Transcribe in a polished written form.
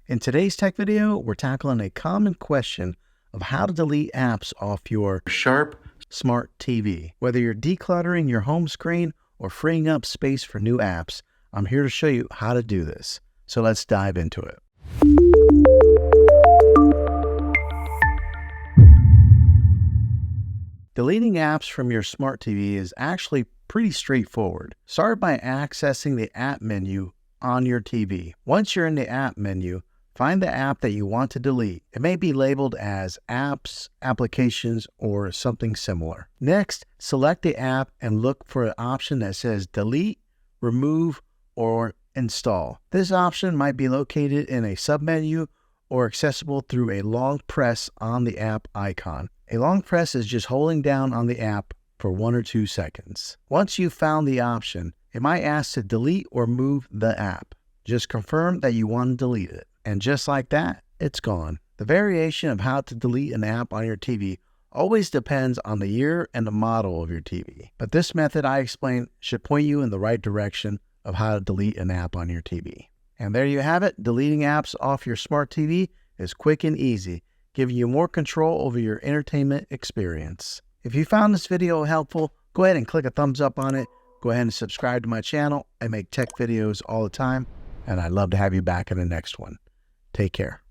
In today's tech video, we're tackling a common question of how to delete apps off your Sharp Smart TV. Whether you're decluttering your home screen or freeing up space for new apps, I'm here to show you how to do this. So let's dive into it. Deleting apps from your smart TV is actually pretty straightforward. Start by accessing the app menu on your TV. Once you're in the app menu, find the app that you want to delete. It may be labeled as apps, applications, or something similar. Next, select the app and look for an option that says delete, remove, or install. This option might be located in a submenu or accessible through a long press on the app icon. A long press is just holding down on the app for 1 or 2 seconds. Once you've found the option, it might ask to delete or move the app. Just confirm that you want to delete it. And just like that, it's gone. The variation of how to delete an app on your TV always depends on the year and the model of your TV. But this method I explained should point you in the right direction of how to delete an app on your TV. And there you have it. Deleting apps off your smart TV is quick and easy, giving you more control over your entertainment experience. If you found this video helpful, go ahead and click a thumbs up on it. Go ahead and subscribe to my channel. I make tech videos all the time, and I'd love to have you back in the next one. Take care.